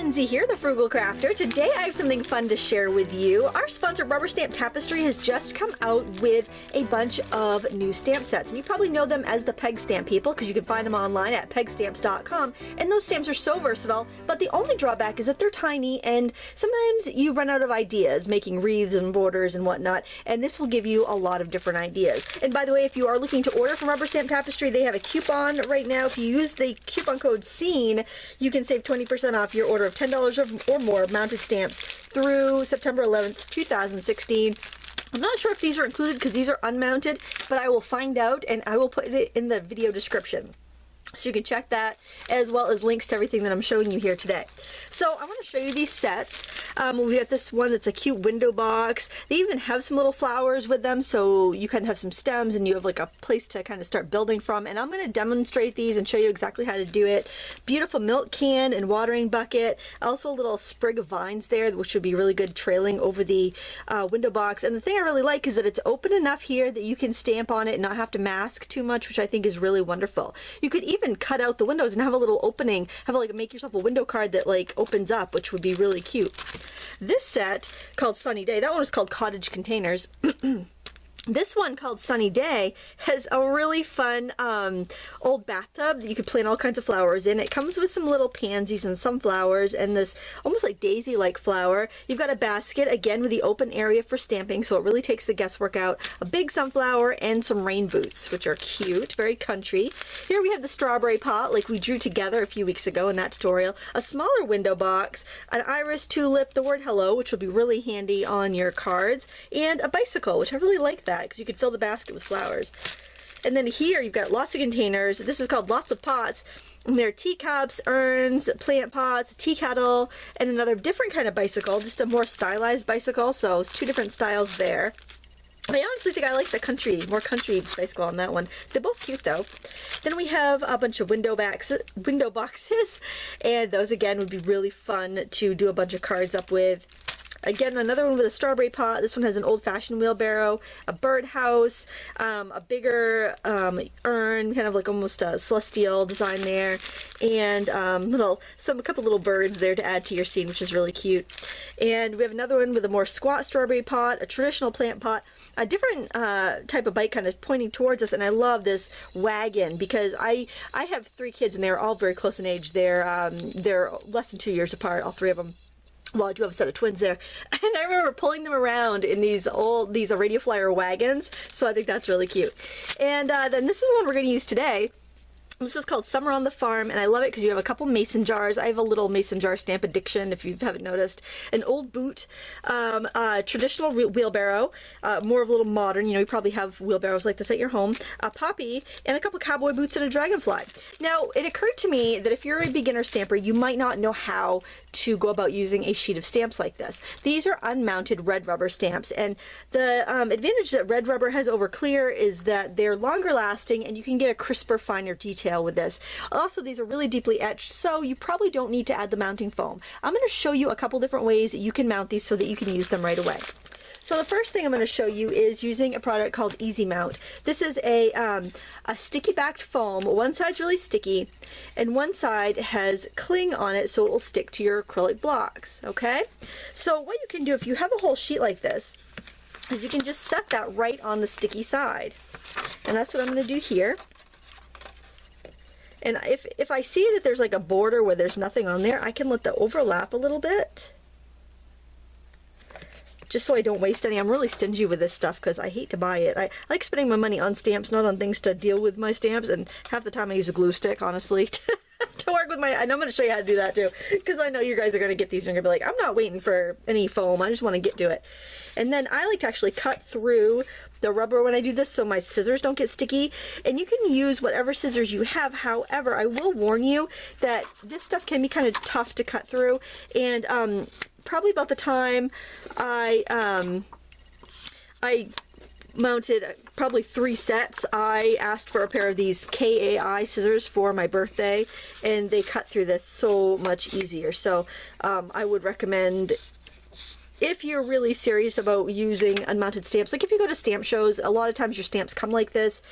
Lindsay here, the Frugal Crafter. Today I have something fun to share with you. Our sponsor, Rubber Stamp Tapestry, has just come out with a bunch of new stamp sets. And you probably know them as the peg stamp people because you can find them online at pegstamps.com. And those stamps are so versatile, but the only drawback is that they're tiny and sometimes you run out of ideas making wreaths and borders and whatnot. And this will give you a lot of different ideas. And by the way, if you are looking to order from Rubber Stamp Tapestry, they have a coupon right now. If you use the coupon code SCENE, you can save 20% off your order of $10 or more mounted stamps through September 11th, 2016. I'm not sure if these are included because these are unmounted, but I will find out and I will put it in the video description. So you can check that, as well as links to everything that I'm showing you here today. So I want to show you these sets. We have this one that's a cute window box. They even have some little flowers with them, so you kind of have some stems and you have like a place to kind of start building from. And I'm going to demonstrate these and show you exactly how to do it. Beautiful milk can and watering bucket. Also a little sprig of vines there, which would be really good trailing over the window box. And the thing I really like is that it's open enough here that you can stamp on it and not have to mask too much, which I think is really wonderful. You could even cut out the windows and have a little opening, make yourself a window card that like opens up, which would be really cute. This set called Sunny Day, that one was called Cottage Containers. This one called Sunny Day has a really fun old bathtub that you could plant all kinds of flowers in. It comes with some little pansies and sunflowers and this almost like daisy-like flower. You've got a basket, again, with the open area for stamping, so it really takes the guesswork out. A big sunflower and some rain boots, which are cute, very country. Here we have the strawberry pot, like we drew together a few weeks ago in that tutorial. A smaller window box, an iris, tulip, the word hello, which will be really handy on your cards, and a bicycle, which I really like that, because you could fill the basket with flowers. And then here you've got lots of containers. This is called Lots of Pots. And there are teacups, urns, plant pots, tea kettle, and another different kind of bicycle, just a more stylized bicycle. So it's two different styles there. I honestly think I like the more country bicycle on that one. They're both cute though. Then we have a bunch of window boxes, and those again would be really fun to do a bunch of cards up with. Again, another one with a strawberry pot. This one has an old-fashioned wheelbarrow, a birdhouse, a bigger urn, kind of like almost a celestial design there, and a couple little birds there to add to your scene, which is really cute. And we have another one with a more squat strawberry pot, a traditional plant pot, a different type of bike kind of pointing towards us, and I love this wagon because I have 3 kids and they're all very close in age. They're less than 2 years apart, all 3 of them. Well, I do have a set of twins there, and I remember pulling them around in these radio flyer wagons, so I think that's really cute. And then this is the one we're going to use today. This is called Summer on the Farm, and I love it because you have a couple mason jars. I have a little mason jar stamp addiction, if you haven't noticed. An old boot, a traditional wheelbarrow, more of a little modern, you probably have wheelbarrows like this at your home, a poppy, and a couple cowboy boots and a dragonfly. Now, it occurred to me that if you're a beginner stamper, you might not know how to go about using a sheet of stamps like this. These are unmounted red rubber stamps, and the advantage that red rubber has over clear is that they're longer lasting and you can get a crisper, finer detail with this. Also, these are really deeply etched, so you probably don't need to add the mounting foam. I'm going to show you a couple different ways you can mount these so that you can use them right away. So the first thing I'm going to show you is using a product called Easy Mount. This is a sticky backed foam. One side's really sticky and one side has cling on it so it will stick to your acrylic blocks. Okay? So what you can do if you have a whole sheet like this is you can just set that right on the sticky side. And that's what I'm going to do here. And if I see that there's like a border where there's nothing on there, I can let that overlap a little bit. Just so I don't waste any. I'm really stingy with this stuff because I hate to buy it. I like spending my money on stamps, not on things to deal with my stamps, and half the time I use a glue stick, honestly, to work with my... And I'm going to show you how to do that too, because I know you guys are going to get these and you're going to be like, I'm not waiting for any foam, I just want to get to it. And then I like to actually cut through the rubber when I do this so my scissors don't get sticky. And you can use whatever scissors you have. However, I will warn you that this stuff can be kind of tough to cut through. And probably about the time I mounted probably 3 sets, I asked for a pair of these KAI scissors for my birthday, and they cut through this so much easier. So I would recommend, if you're really serious about using unmounted stamps, like if you go to stamp shows, a lot of times your stamps come like this.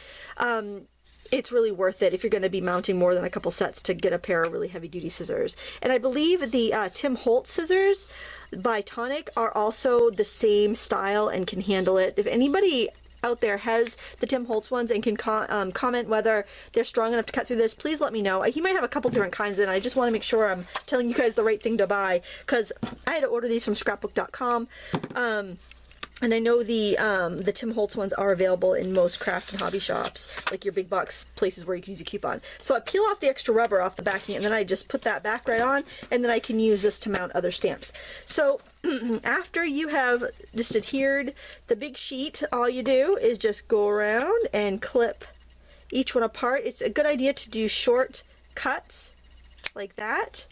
it's really worth it if you're going to be mounting more than a couple sets to get a pair of really heavy duty scissors. And I believe the Tim Holtz scissors by Tonic are also the same style and can handle it. If anybody out there has the Tim Holtz ones and can comment whether they're strong enough to cut through this, please let me know. He might have a couple different kinds, and I just want to make sure I'm telling you guys the right thing to buy, because I had to order these from scrapbook.com. And I know the Tim Holtz ones are available in most craft and hobby shops, like your big box places where you can use a coupon. So I peel off the extra rubber off the backing, and then I just put that back right on, and then I can use this to mount other stamps. So after you have just adhered the big sheet, all you do is just go around and clip each one apart. It's a good idea to do short cuts like that,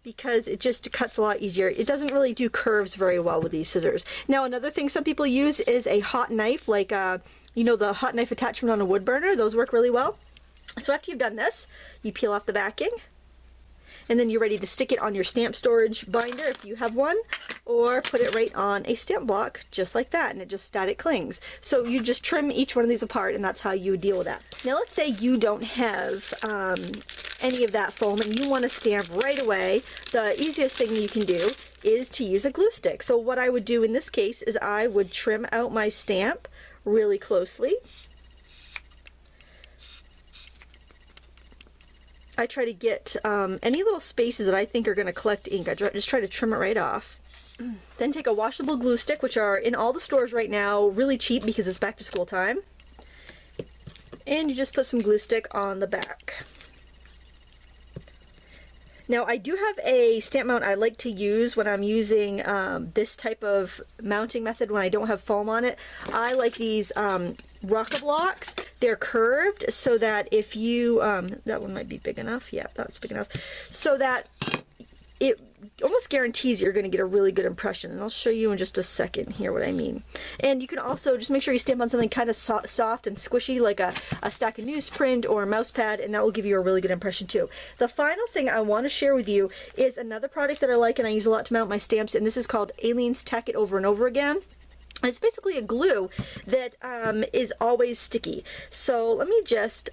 because it just cuts a lot easier. It doesn't really do curves very well with these scissors. Now, another thing some people use is a hot knife, like you know, the hot knife attachment on a wood burner. Those work really well. So after you've done this, you peel off the backing, and then you're ready to stick it on your stamp storage binder if you have one, or put it right on a stamp block just like that, and it just static clings. So you just trim each one of these apart, and that's how you deal with that. Now let's say you don't have any of that foam and you want to stamp right away. The easiest thing you can do is to use a glue stick. So what I would do in this case is I would trim out my stamp really closely. I try to get any little spaces that I think are going to collect ink. I just try to trim it right off. Then take a washable glue stick, which are in all the stores right now, really cheap because it's back to school time. And you just put some glue stick on the back. Now, I do have a stamp mount I like to use when I'm using this type of mounting method when I don't have foam on it. I like these rocker blocks. They're curved so that if you, that one might be big enough. Yeah, that's big enough. So that it almost guarantees you're going to get a really good impression. And I'll show you in just a second here what I mean. And you can also just make sure you stamp on something kind of soft and squishy, like a stack of newsprint or a mouse pad, and that will give you a really good impression too. The final thing I want to share with you is another product that I like and I use a lot to mount my stamps, and this is called Aleene's Tack It Over and Over Again. It's basically a glue that is always sticky. So let me just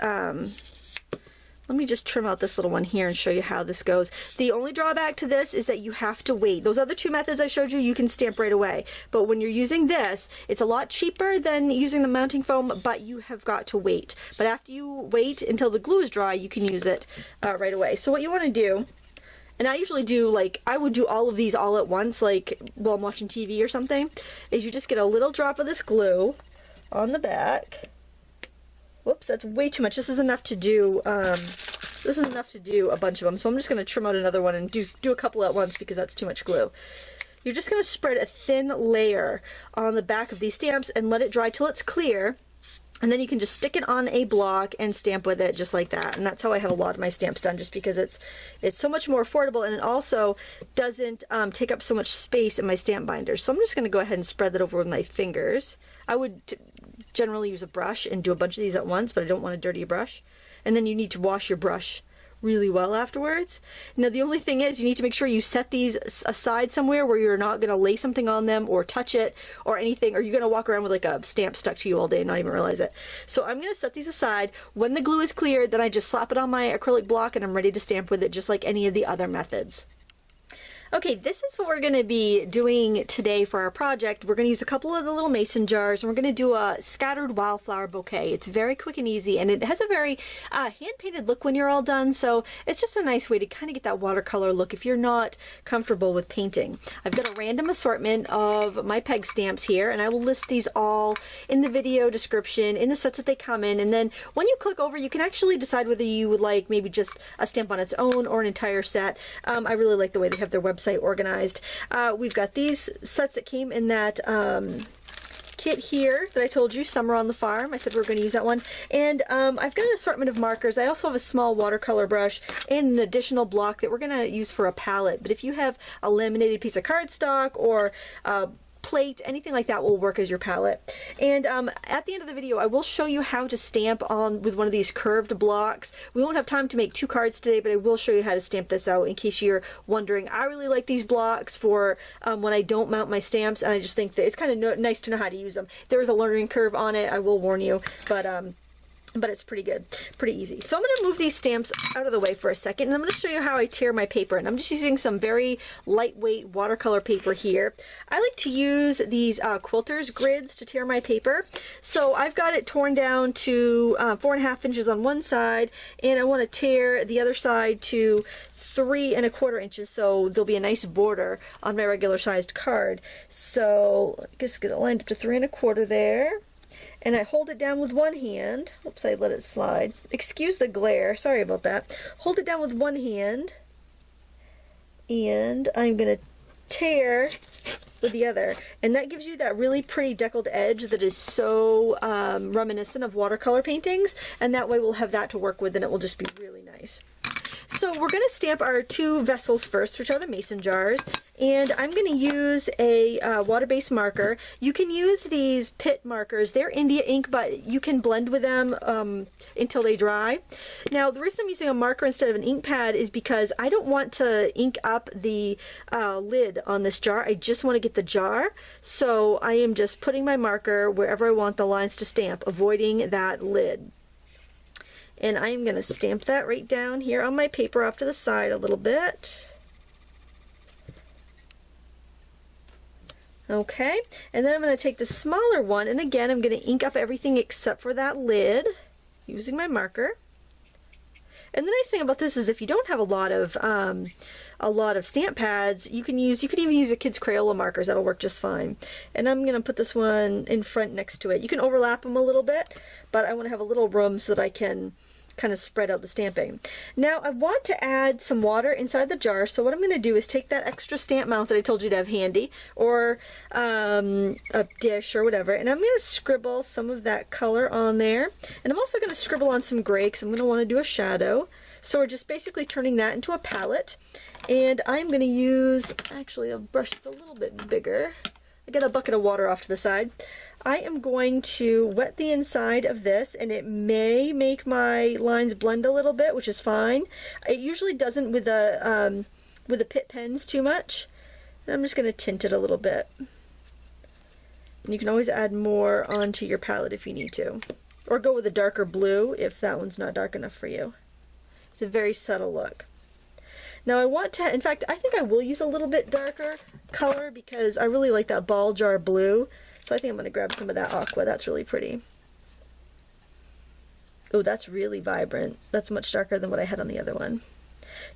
trim out this little one here and show you how this goes. The only drawback to this is that you have to wait. Those other two methods I showed you, you can stamp right away. But when you're using this, it's a lot cheaper than using the mounting foam, but you have got to wait. But after you wait until the glue is dry, you can use it right away. So what you want to do, and I usually do, like, I would do all of these all at once, like while I'm watching TV or something, is you just get a little drop of this glue on the back. Whoops, that's way too much. This is enough to do, a bunch of them. So I'm just going to trim out another one and do a couple at once because that's too much glue. You're just going to spread a thin layer on the back of these stamps and let it dry till it's clear. And then you can just stick it on a block and stamp with it just like that. And that's how I have a lot of my stamps done, just because it's so much more affordable, and it also doesn't take up so much space in my stamp binder. So I'm just going to go ahead and spread that over with my fingers. I would generally use a brush and do a bunch of these at once, but I don't want to dirty a brush. And then you need to wash your brush really well afterwards. Now the only thing is you need to make sure you set these aside somewhere where you're not going to lay something on them or touch it or anything, or you're going to walk around with like a stamp stuck to you all day and not even realize it. So I'm going to set these aside. When the glue is cleared, then I just slap it on my acrylic block and I'm ready to stamp with it just like any of the other methods. Okay, this is what we're going to be doing today for our project. We're going to use a couple of the little mason jars, and we're going to do a scattered wildflower bouquet. It's very quick and easy, and it has a very hand-painted look when you're all done, so it's just a nice way to kind of get that watercolor look if you're not comfortable with painting. I've got a random assortment of my peg stamps here, and I will list these all in the video description, in the sets that they come in, and then when you click over, you can actually decide whether you would like maybe just a stamp on its own or an entire set. I really like the way they have their website organized. We've got these sets that came in that kit here that I told you, Summer on the Farm. I said we were going to use that one. And I've got an assortment of markers. I also have a small watercolor brush and an additional block that we're going to use for a palette. But if you have a laminated piece of cardstock or plate, anything like that will work as your palette. And at the end of the video I will show you how to stamp on with one of these curved blocks. We won't have time to make 2 cards today, but I will show you how to stamp this out in case you're wondering. I really like these blocks for when I don't mount my stamps, and I just think that it's kind of nice to know how to use them. There is a learning curve on it, I will warn you, but but it's pretty good, pretty easy. So I'm going to move these stamps out of the way for a second, and I'm going to show you how I tear my paper. And I'm just using some very lightweight watercolor paper here. I like to use these quilters grids to tear my paper. So I've got it torn down to 4.5 inches on one side, and I want to tear the other side to 3.25 inches, so there'll be a nice border on my regular sized card. So just get it lined up to 3.25 there. And I hold it down with one hand. Oops, I let it slide. Excuse the glare, sorry about that. Hold it down with one hand, and I'm going to tear with the other. And that gives you that really pretty deckled edge that is so reminiscent of watercolor paintings, and that way we'll have that to work with, and it will just be really nice. So we're going to stamp our 2 vessels first, which are the mason jars, and I'm going to use a water-based marker. You can use these Pitt markers. They're India ink, but you can blend with them until they dry. Now, the reason I'm using a marker instead of an ink pad is because I don't want to ink up the lid on this jar. I just want to get the jar. So I am just putting my marker wherever I want the lines to stamp, avoiding that lid. And I'm going to stamp that right down here on my paper off to the side a little bit. Okay, and then I'm going to take the smaller one, and again I'm going to ink up everything except for that lid using my marker. And the nice thing about this is if you don't have a lot of stamp pads, you could even use a kid's Crayola markers. That'll work just fine. And I'm going to put this one in front next to it. You can overlap them a little bit, but I want to have a little room so that I can kind of spread out the stamping. Now I want to add some water inside the jar, so what I'm going to do is take that extra stamp mount that I told you to have handy, or a dish or whatever, and I'm going to scribble some of that color on there. And I'm also going to scribble on some gray because I'm going to want to do a shadow. So we're just basically turning that into a palette, and I'm going to use, actually a brush that's a little bit bigger. I got a bucket of water off to the side. I am going to wet the inside of this, and it may make my lines blend a little bit, which is fine. It usually doesn't with the Pitt pens too much. And I'm just going to tint it a little bit. And you can always add more onto your palette if you need to. Or go with a darker blue if that one's not dark enough for you. It's a very subtle look. Now I want to, in fact, I think I will use a little bit darker color because I really like that ball jar blue. So I think I'm going to grab some of that aqua. That's really pretty. Oh, that's really vibrant. That's much darker than what I had on the other one.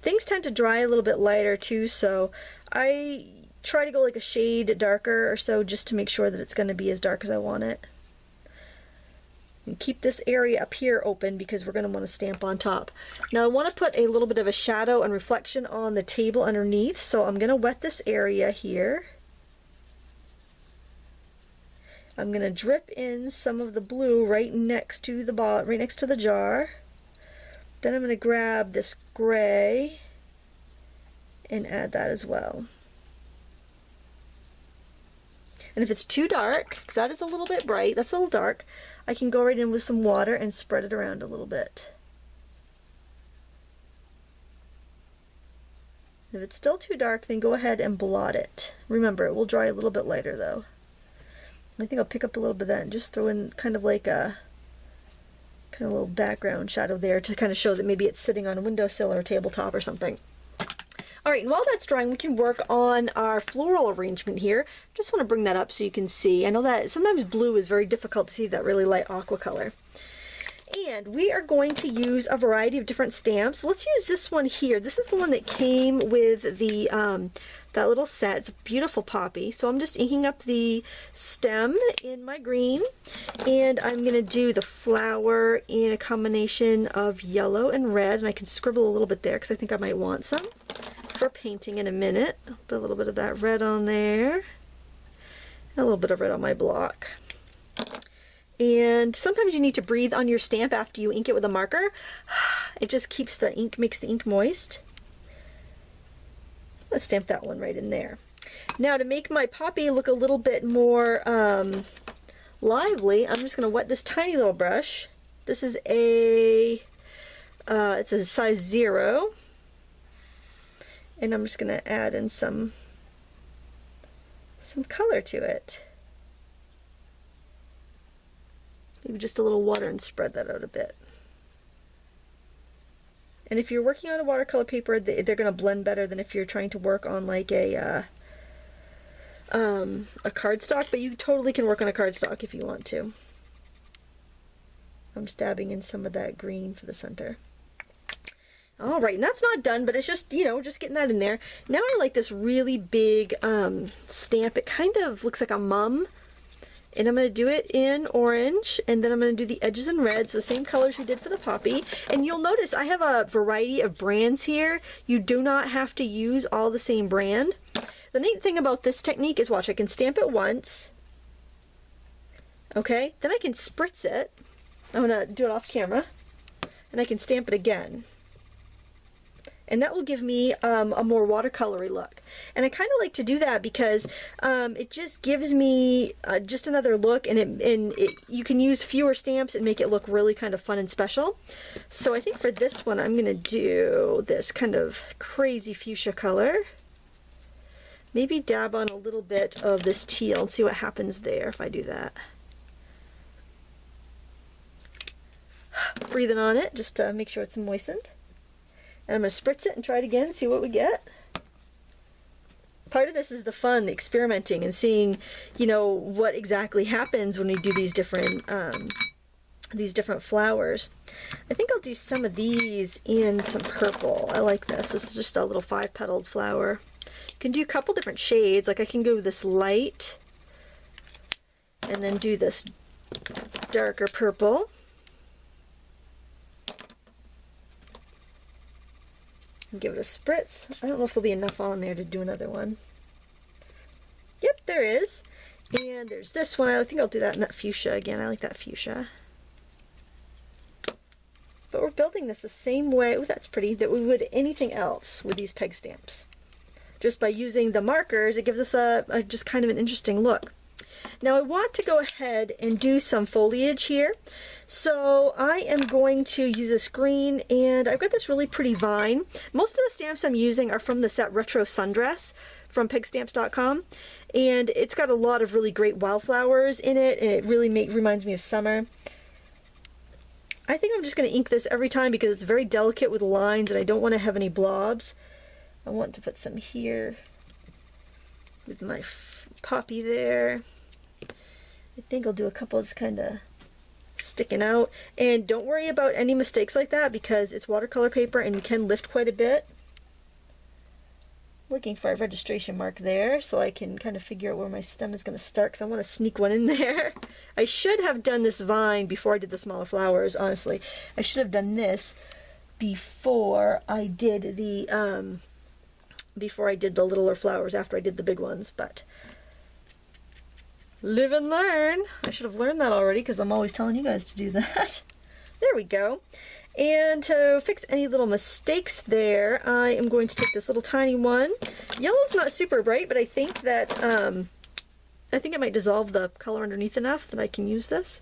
Things tend to dry a little bit lighter too, so I try to go like a shade darker or so just to make sure that it's going to be as dark as I want it. And keep this area up here open because we're going to want to stamp on top. Now I want to put a little bit of a shadow and reflection on the table underneath, so I'm going to wet this area here. I'm going to drip in some of the blue right next to the jar. Then I'm going to grab this gray and add that as well. And if it's too dark, because that is a little bit bright, that's a little dark, I can go right in with some water and spread it around a little bit. If it's still too dark, then go ahead and blot it. Remember, it will dry a little bit lighter though. I think I'll pick up a little bit of that and just throw in kind of like a little background shadow there to kind of show that maybe it's sitting on a windowsill or a tabletop or something. Alright, and while that's drying, we can work on our floral arrangement here. Just want to bring that up so you can see. I know that sometimes blue is very difficult to see that really light aqua color. And we are going to use a variety of different stamps. Let's use this one here. This is the one that came with the that little set. It's a beautiful poppy. So I'm just inking up the stem in my green, and I'm going to do the flower in a combination of yellow and red, and I can scribble a little bit there because I think I might want some for painting in a minute. I'll put a little bit of that red on there, and a little bit of red on my block. And sometimes you need to breathe on your stamp after you ink it with a marker. It just keeps the ink, makes the ink moist. Let's stamp that one right in there. Now to make my poppy look a little bit more lively, I'm just going to wet this tiny little brush. This is it's a size 0. And I'm just going to add in some color to it. Maybe just a little water and spread that out a bit. And if you're working on a watercolor paper, they're going to blend better than if you're trying to work on like a cardstock, but you totally can work on a cardstock if you want to. I'm just dabbing in some of that green for the center. Alright, and that's not done, but it's just, you know, just getting that in there. Now I like this really big stamp. It kind of looks like a mum. And I'm going to do it in orange, and then I'm going to do the edges in red, so the same colors we did for the poppy. And you'll notice I have a variety of brands here. You do not have to use all the same brand. The neat thing about this technique is, watch, I can stamp it once. Okay, then I can spritz it. I'm going to do it off camera. And I can stamp it again. And that will give me a more watercolory look. And I kind of like to do that because it just gives me just another look, and you can use fewer stamps and make it look really kind of fun and special. So I think for this one I'm going to do this kind of crazy fuchsia color. Maybe dab on a little bit of this teal and see what happens there if I do that. Breathing on it just to make sure it's moistened. And I'm going to spritz it and try it again, see what we get. Part of this is the fun, the experimenting, and seeing, you know, what exactly happens when we do these different flowers. I think I'll do some of these in some purple. I like this. This is just a little 5-petaled flower. You can do a couple different shades. Like I can go with this light and then do this darker purple. And give it a spritz. I don't know if there'll be enough on there to do another one. Yep, there is. And there's this one. I think I'll do that in that fuchsia again. I like that fuchsia. But we're building this the same way, oh that's pretty, that we would anything else with these peg stamps. Just by using the markers, it gives us a just kind of an interesting look. Now I want to go ahead and do some foliage here. So I am going to use this green, and I've got this really pretty vine. Most of the stamps I'm using are from the set Retro Sundress from pegstamps.com, and it's got a lot of really great wildflowers in it, and it really reminds me of summer. I think I'm just going to ink this every time because it's very delicate with lines, and I don't want to have any blobs. I want to put some here with my poppy there. I think I'll do a couple just kind of sticking out. And don't worry about any mistakes like that because it's watercolor paper and you can lift quite a bit. Looking for a registration mark there so I can kind of figure out where my stem is going to start because I want to sneak one in there. I should have done this vine before I did the smaller flowers, honestly. I should have done this before I did the littler flowers after I did the big ones, but live and learn. I should have learned that already because I'm always telling you guys to do that. There we go. And to fix any little mistakes there, I am going to take this little tiny one. Yellow's not super bright, but I think that I think it might dissolve the color underneath enough that I can use this.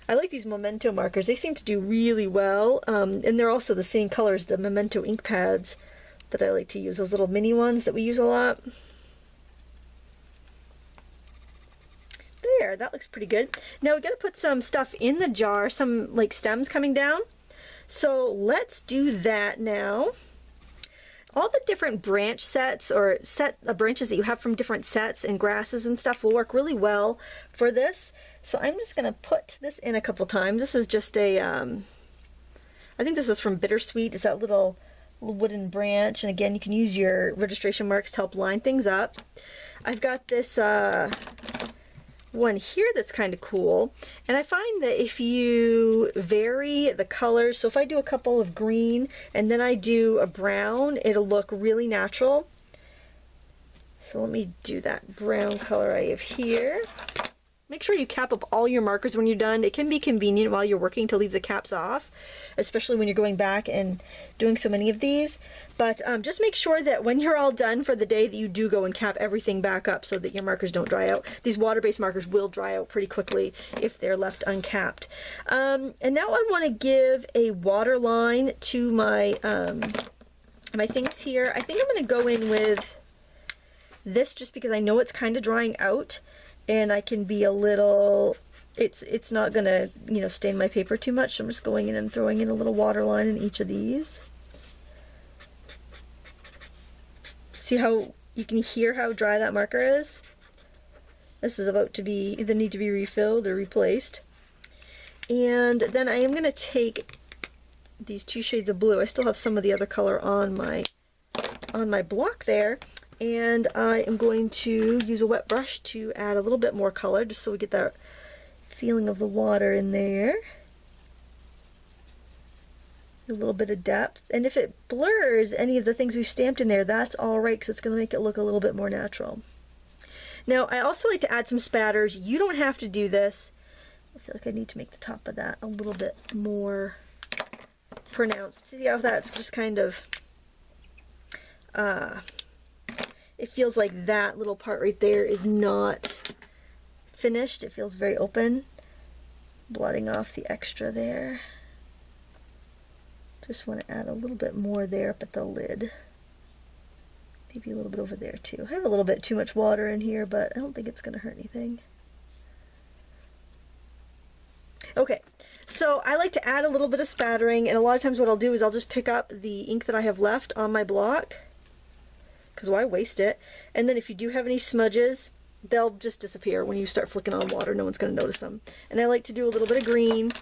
I like these Memento markers. They seem to do really well, and they're also the same color as the Memento ink pads that I like to use, those little mini ones that we use a lot. There, that looks pretty good. Now we got to put some stuff in the jar, some like stems coming down. So let's do that now. All the different branch sets or branches that you have from different sets and grasses and stuff will work really well for this. So I'm just going to put this in a couple times. This is just a, I think this is from Bittersweet. It's that little wooden branch, and again you can use your registration marks to help line things up. I've got this one here that's kind of cool, and I find that if you vary the colors, so if I do a couple of green and then I do a brown, it'll look really natural. So let me do that brown color I have here. Make sure you cap up all your markers when you're done. It can be convenient while you're working to leave the caps off, especially when you're going back and doing so many of these. But just make sure that when you're all done for the day that you do go and cap everything back up so that your markers don't dry out. These water-based markers will dry out pretty quickly if they're left uncapped. And now I want to give a water line to my, my things here. I think I'm going to go in with this just because I know it's kind of drying out. And I can be a little it's not gonna, you know, stain my paper too much. So I'm just going in and throwing in a little water line in each of these. See how you can hear how dry that marker is? This is about to be either need to be refilled or replaced. And then I am going to take these 2 shades of blue. I still have some of the other color on my block there, and I am going to use a wet brush to add a little bit more color just so we get that feeling of the water in there. A little bit of depth, and if it blurs any of the things we've stamped in there, that's all right, because it's going to make it look a little bit more natural. Now I also like to add some spatters. You don't have to do this. I feel like I need to make the top of that a little bit more pronounced. See how that's just kind of it feels like that little part right there is not finished. It feels very open. Blotting off the extra there. Just want to add a little bit more there up at the lid. Maybe a little bit over there too. I have a little bit too much water in here, but I don't think it's going to hurt anything. Okay, so I like to add a little bit of spattering, and a lot of times what I'll do is I'll just pick up the ink that I have left on my block, because why waste it? And then if you do have any smudges, they'll just disappear when you start flicking on water. No one's going to notice them. And I like to do a little bit of green.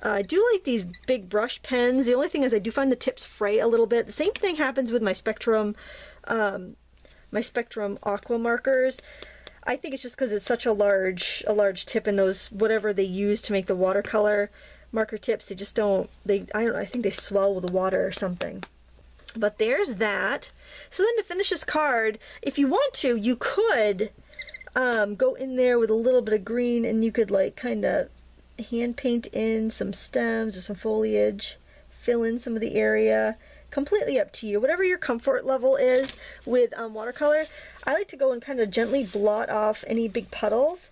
I do like these big brush pens. The only thing is I do find the tips fray a little bit. The same thing happens with my Spectrum aqua markers. I think it's just because it's such a large tip, in those, whatever they use to make the watercolor marker tips, they just don't, I don't know, I think they swell with the water or something. But there's that. So then to finish this card, if you want to, you could go in there with a little bit of green, and you could like kind of hand paint in some stems or some foliage, fill in some of the area. Completely up to you, whatever your comfort level is with watercolor. I like to go and kind of gently blot off any big puddles,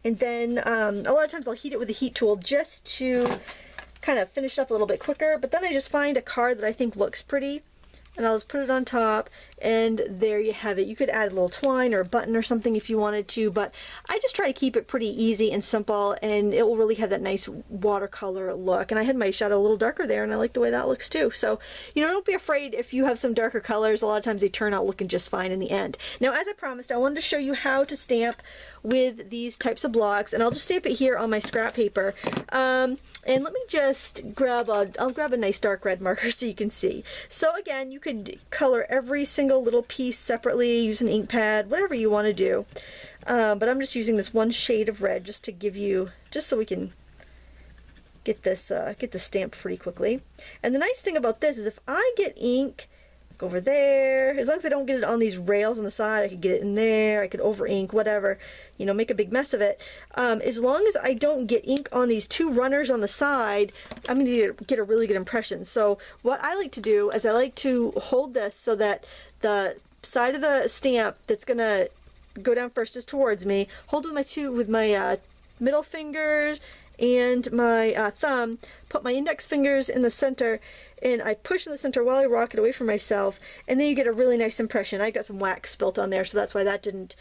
and then a lot of times I'll heat it with a heat tool just to kind of finish up a little bit quicker. But then I just find a card that I think looks pretty, and I'll just put it on top, and there you have it. You could add a little twine or a button or something if you wanted to, but I just try to keep it pretty easy and simple, and it will really have that nice watercolor look. And I had my shadow a little darker there, and I like the way that looks too. So, you know, don't be afraid if you have some darker colors. A lot of times they turn out looking just fine in the end. Now, as I promised, I wanted to show you how to stamp with these types of blocks, and I'll just stamp it here on my scrap paper. And let me just grab I'll grab a nice dark red marker so you can see. So again, you could color every single little piece separately, use an ink pad, whatever you want to do. But I'm just using this one shade of red just to give you, just so we can get this stamped pretty quickly. And the nice thing about this is if I get ink over there, as long as I don't get it on these rails on the side, I could get it in there, I could over ink, whatever, you know, make a big mess of it. As long as I don't get ink on these 2 runners on the side, I'm going to get a really good impression. So what I like to do is I like to hold this so that the side of the stamp that's going to go down first is towards me, hold with my middle fingers and my thumb, put my index fingers in the center, and I push in the center while I rock it away from myself, and then you get a really nice impression. I got some wax spilt on there, so that's why that didn't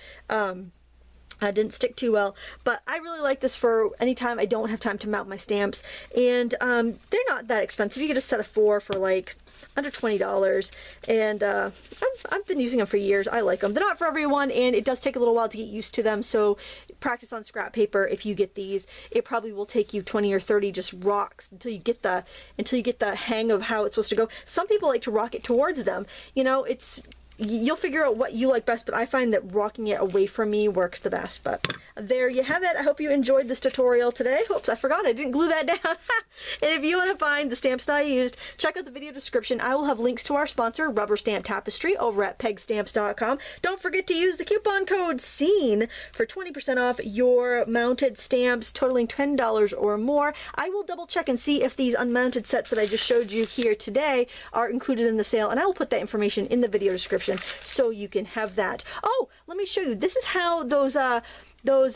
stick too well. But I really like this for any time I don't have time to mount my stamps, and they're not that expensive. You get a set of 4 for like under $20, and I've been using them for years. I like them. They're not for everyone, and it does take a little while to get used to them, so practice on scrap paper. If you get these, it probably will take you 20 or 30 just rocks until you get the hang of how it's supposed to go. Some people like to rock it towards them. You know, you'll figure out what you like best, but I find that rocking it away from me works the best. But there you have it. I hope you enjoyed this tutorial today. Oops, I forgot I didn't glue that down. And if you want to find the stamps that I used, check out the video description. I will have links to our sponsor, Rubber Stamp Tapestry, over at pegstamps.com. Don't forget to use the coupon code SCENE for 20% off your mounted stamps totaling $10 or more. I will double check and see if these unmounted sets that I just showed you here today are included in the sale, and I will put that information in the video description so you can have that. Oh, let me show you. This is how those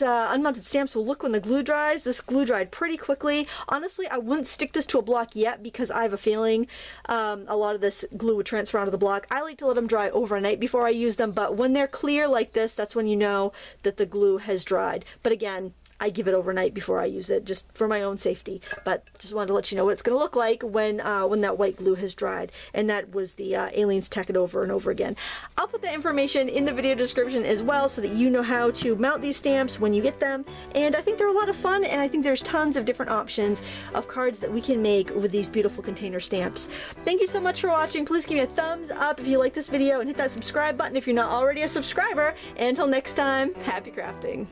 unmounted stamps will look when the glue dries. This glue dried pretty quickly. Honestly, I wouldn't stick this to a block yet because I have a feeling a lot of this glue would transfer onto the block. I like to let them dry overnight before I use them, but when they're clear like this, that's when you know that the glue has dried. But again, I give it overnight before I use it, just for my own safety. But just wanted to let you know what it's going to look like when that white glue has dried. And that was the Aliens Tech It over and over again. I'll put that information in the video description as well so that you know how to mount these stamps when you get them. And I think they're a lot of fun, and I think there's tons of different options of cards that we can make with these beautiful container stamps. Thank you so much for watching. Please give me a thumbs up if you like this video and hit that subscribe button if you're not already a subscriber. And until next time, happy crafting.